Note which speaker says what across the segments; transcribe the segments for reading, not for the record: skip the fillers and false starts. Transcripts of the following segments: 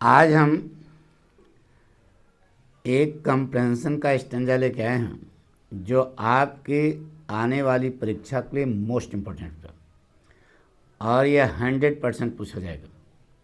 Speaker 1: आज हम एक कंप्रेंशन का स्टेंजा लेके आए हैं जो आपकी आने वाली परीक्षा के लिए मोस्ट इम्पोर्टेंट है और यह 100% पूछा जाएगा,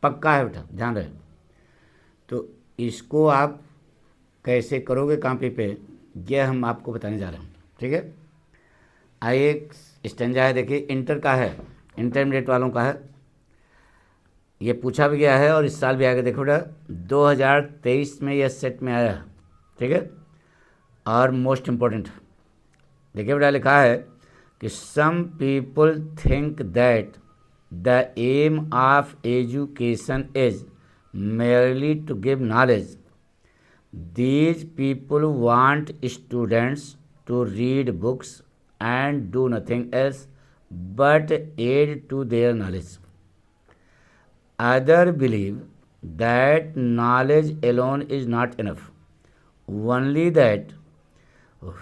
Speaker 1: पक्का है बेटा, ध्यान रहे। तो इसको आप कैसे करोगे कॉपी पे, यह हम आपको बताने जा रहे हैं, ठीक है। आइए, एक स्टेंजा है, देखिए, इंटर का है, इंटरमीडिएट वालों का है। ये पूछा भी गया है और इस साल भी आएगा। देखो बेटा, 2023 में यह सेट में आया है, ठीक है, और मोस्ट इम्पोर्टेंट। देखिए बेटा, लिखा है कि some people think that the aim of education is merely to give knowledge. These people want students to read books and do nothing else but add to their knowledge. Others believe that knowledge alone is not enough. Only that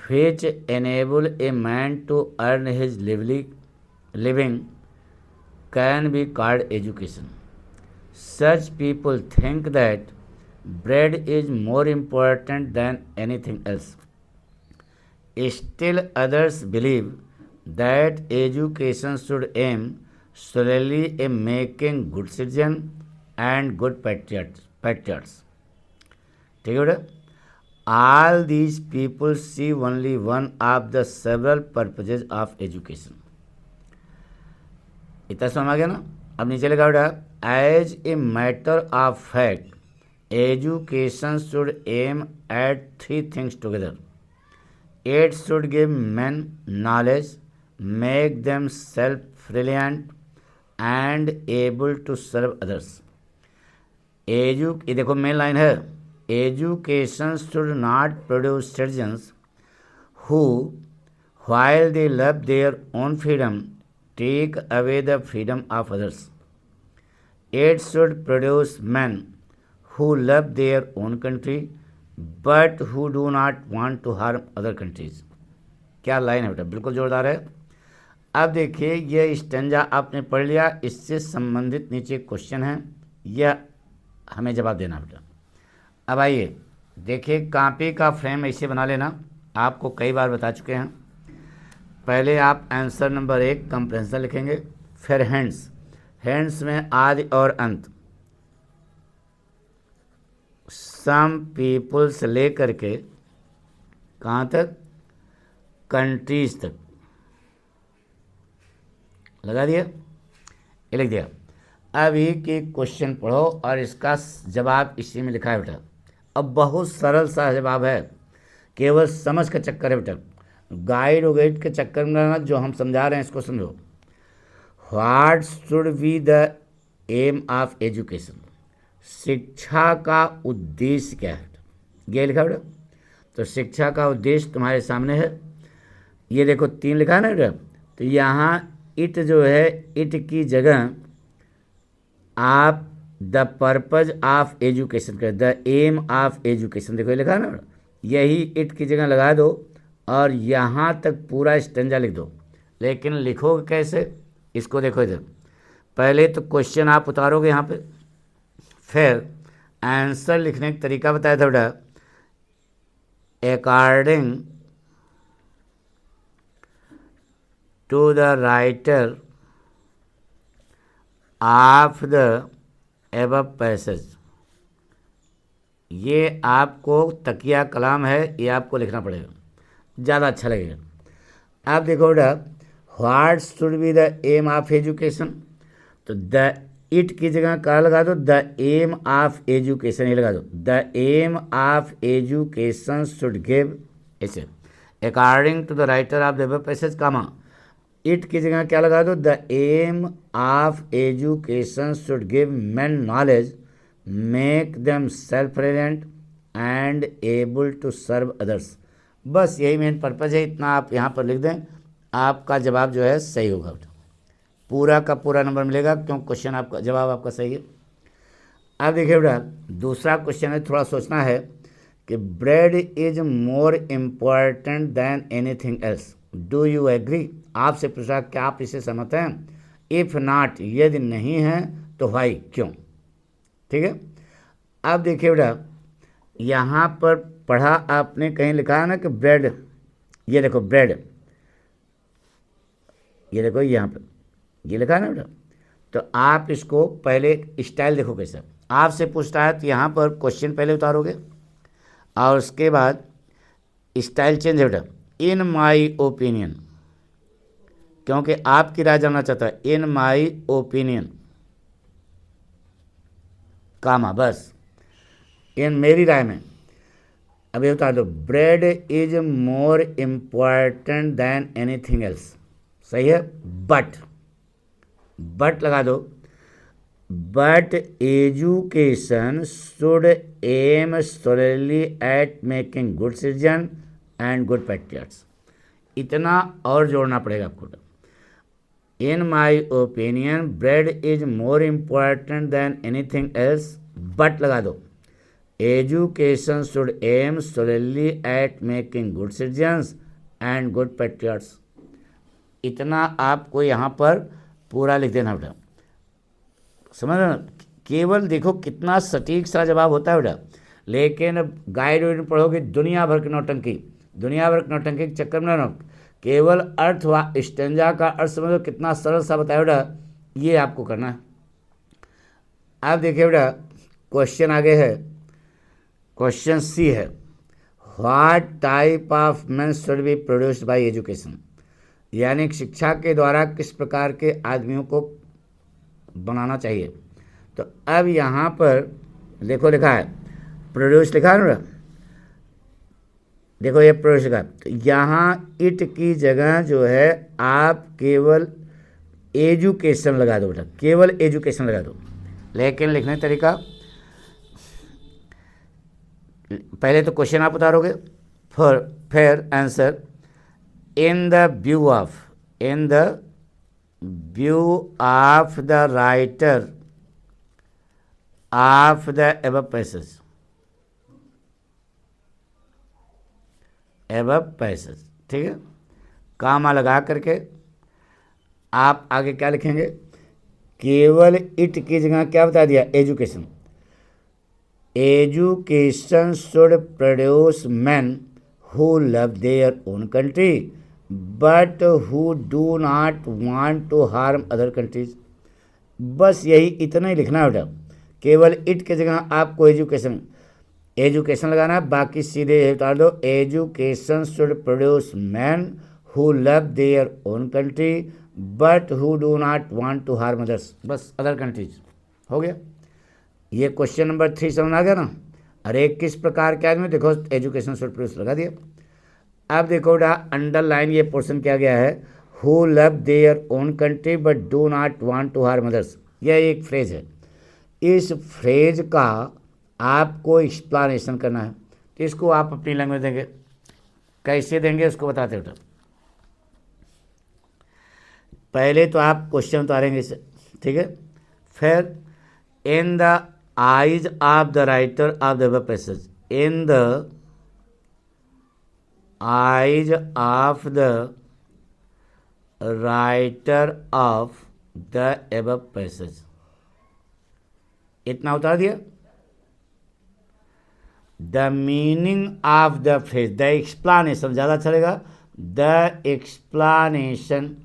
Speaker 1: which enable a man to earn his living can be called education. Such people think that bread is more important than anything else. Still others believe that education should aim solely at making good citizens and good patriots. ठीक है बेटा, all these people see only one of the several purposes of education. इतना समझ आ गया ना। अब नीचे लिखा बेटा, as a matter of fact education should aim at 3 things together. It should give man knowledge, make them self reliant and able to serve others. ये देखो मेन लाइन है, education should not produce citizens who while they love their own freedom take away the freedom of others. It should produce men who love their own country but who do not want to harm other countries. क्या line है बेटा, बिल्कुल जोरदार है। अब देखिए, यह stanza आपने पढ़ लिया, इससे संबंधित नीचे क्वेश्चन है, यह हमें जवाब देना बेटा। अब आइए देखिए, कॉपी का फ्रेम ऐसे बना लेना, आपको कई बार बता चुके हैं। पहले आप आंसर नंबर 1 कंप्रेंशन लिखेंगे, फिर हैंड्स में आदि और अंत, सम पीपल से लेकर के कहाँ तक, कंट्रीज तक लगा दिया, ये लिख दिया। अब ये कि क्वेश्चन पढ़ो और इसका जवाब इसी में लिखा है बेटा। अब बहुत सरल सा जवाब है, केवल समझ का चक्कर है बेटा, गाइड वगैड के चक्कर में जो हम समझा रहे हैं इसको समझो। What should be the aim of education, शिक्षा का उद्देश्य क्या है, ये लिखा बेटा। तो शिक्षा का उद्देश्य तुम्हारे सामने है, ये देखो 3 लिखा है ना बेटा। तो यहाँ इट जो है, इट की जगह आप द पर्पज ऑफ एजुकेशन कर, द एम ऑफ एजुकेशन, देखो ये लिखा है ना बेटा, यही इट की जगह लगा दो और यहाँ तक पूरा स्टेंजा लिख दो। लेकिन लिखोगे कैसे, इसको देखो इधर, पहले तो क्वेश्चन आप उतारोगे यहाँ पे, फिर आंसर लिखने का तरीका बताया था बेटा, according to the writer of the above passage. ये आपको तकिया कलाम है, ये आपको लिखना पड़ेगा, ज़्यादा अच्छा लगेगा। आप देखो बेटा, what should be the aim of education, तो द इट की जगह क्या लगा दो, द एम ऑफ एजुकेशन, ये लगा दो, the aim of education should give, ऐसे according to the writer of the passage, comma it की जगह क्या लगा दो, the aim of education should give man knowledge, make them self reliant and able to serve others. बस यही main purpose है, इतना आप यहाँ पर लिख दें, आपका जवाब जो है सही होगा, पूरा का पूरा नंबर मिलेगा, क्यों क्वेश्चन आपका जवाब आपका सही है। अब देखिए बेटा, दूसरा क्वेश्चन है, थोड़ा सोचना है कि bread is more important than anything else, do you agree. आपसे पूछा क्या आप इसे सहमत हैं, इफ़ नॉट, यदि नहीं है तो वाई, क्यों, ठीक है। अब देखिए बेटा, यहाँ पर पढ़ा आपने, कहीं लिखा है ना कि ब्रेड, ये देखो ब्रेड, ये देखो यहाँ पर ये लिखा है ना बेटा। तो आप इसको पहले स्टाइल देखो कैसा, आपसे पूछता है तो यहाँ पर क्वेश्चन पहले उतारोगे और उसके बाद स्टाइल चेंज है बेटा, इन माई ओपिनियन, क्योंकि आपकी राय जानना चाहता है, इन माई ओपिनियन कामा, बस इन मेरी राय में। अब ये बता दो, bread is more important than anything else, सही है, बट लगा दो, but education should aim solely at making good citizen and good patriots, इतना और जोड़ना पड़ेगा आपको। In my opinion bread is more important than anything else, but लगा दो, education should aim solely at making good citizens and good patriots, इतना आपको यहाँ पर पूरा लिख देना बेटा, समझ रहे ना। केवल देखो कितना सटीक सा जवाब होता है बेटा, लेकिन गाइड वाइड पढ़ोगे दुनिया भर की नौटंकी, दुनिया भर की नौटंकी के चक्कर में ना, केवल अर्थ व स्टेंजा का अर्थ समझो, कितना सरल सा बताया बेटा, ये आपको करना है। अब देखिए बेटा, क्वेश्चन आगे है, क्वेश्चन सी है, what type of main should be produced by education, यानी शिक्षा के द्वारा किस प्रकार के आदमियों को बनाना चाहिए। तो अब यहाँ पर देखो लिखा है प्रोड्यूस, लिखा है ना, देखो ये प्रोड्यूस लिखा है, तो यहाँ इट की जगह जो है आप केवल एजुकेशन लगा दो बेटा, केवल एजुकेशन लगा दो। लेकिन लिखने का तरीका, पहले तो क्वेश्चन आप उतारोगे, फिर answer, in the view of, in the view of the writer of the above passage, above passage, ठीक है, कामा लगा करके आप आगे क्या लिखेंगे, केवल इट की जगह क्या बता दिया, education, education should produce man who love their own country but who do not want to harm other countries, बस यही इतना ही लिखना है बेटा, केवल इट की जगह आपको एजुकेशन, एजुकेशन लगाना है, बाकी सीधे उतार दो, education should produce man who love their own country but who do not want to harm others, बस अदर कंट्रीज, हो गया। ये क्वेश्चन नंबर 3 समझ आ गया ना। अरे किस प्रकार के आदमी, देखो एजुकेशन शुड प्रोड्यूस लगा दिया। अब देखो बेटा, अंडरलाइन ये पोर्शन किया गया है, who love their own country but do not want to harm others, यह एक फ्रेज है, इस फ्रेज का आपको एक्सप्लानेशन करना है। तो इसको आप अपनी लैंग्वेज देंगे, कैसे देंगे उसको बताते बेटा। पहले तो आप क्वेश्चन उतारेंगे इसे, ठीक है, फिर in the eyes of the writer of the above passage, in the eyes of the writer of the above passage, इतना उतार दिया। The meaning of the phrase, the explanation ज़्यादा चलेगा, the explanation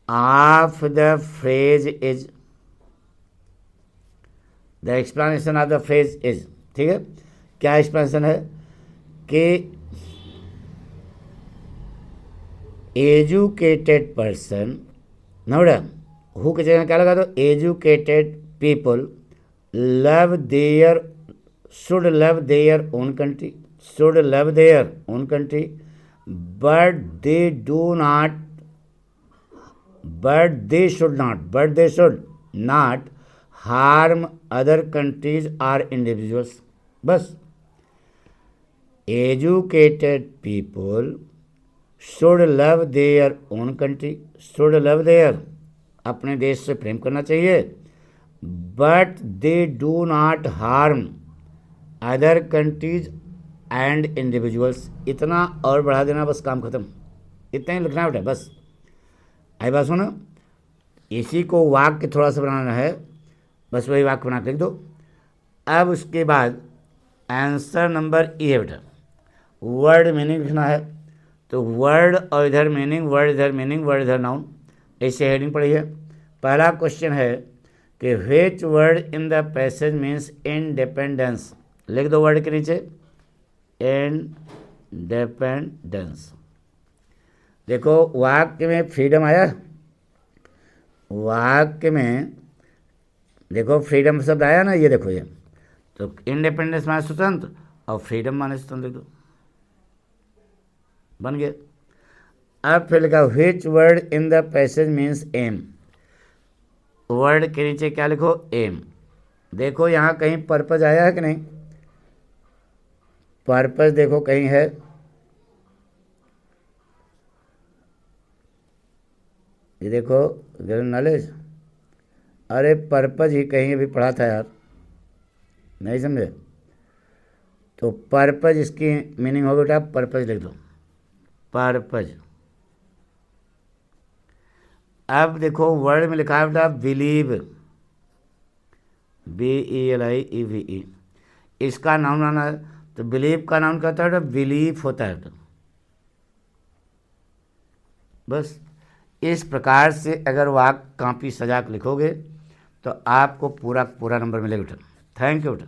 Speaker 1: of the phrase is, the explanation of the phrase is, ठीक है, क्या explanation है कि एजुकेटेड पर्सन, नोड़ा हु की जगह क्या लगा दो, educated people love their, should love their own country, should love their own country but they do not, but they should not harm other countries or individuals, बस educated people should love their own country, should love their, अपने देश से प्रेम करना चाहिए, but they do not harm other countries and individuals, इतना और बढ़ा देना, बस काम खत्म, इतना ही लिखना बेटा, बस। आई बात सुनो, इसी को वाक्य थोड़ा सा बनाना है, बस वही वाक्य बना के लिख दो। अब उसके बाद आंसर नंबर ई है बेटा, वर्ड मीनिंग लिखना है। तो वर्ड और इधर मीनिंग, वर्ड इधर मीनिंग, वर्ड इधर नाउन, ऐसे हेडिंग पड़ी है। पहला क्वेश्चन है कि which word in the passage means independence. लिख दो वर्ड के नीचे इंडिपेंडेंस। देखो वाक्य में फ्रीडम आया, वाक्य में देखो फ्रीडम शब्द आया ना, ये देखो ये। तो इंडिपेंडेंस माने स्वतंत्र और फ्रीडम माने स्वतंत्र, लिख दो, बन गया। अब फिर लिखा which word in the passage means aim. Word के नीचे क्या लिखो, एम। देखो यहाँ कहीं पर्पज आया है कि नहीं, पर्पज देखो कहीं है, ये देखो जनरल नॉलेज, अरे पर्पज ही कहीं अभी पढ़ा था यार, नहीं समझे। तो पर्पज इसकी मीनिंग होगा बेटा, पर्पज लिख दो, पर्पज। अब देखो वर्ड में लिखा है बेटा बिलीव, BELIEVE, इसका नाउन आना है। तो बिलीव का नाउन कहता है बिलीफ होता है। तो बस इस प्रकार से अगर वाक्य कापी सजा के लिखोगे तो आपको पूरा पूरा नंबर मिलेगा बेटा। थैंक यू बेटा।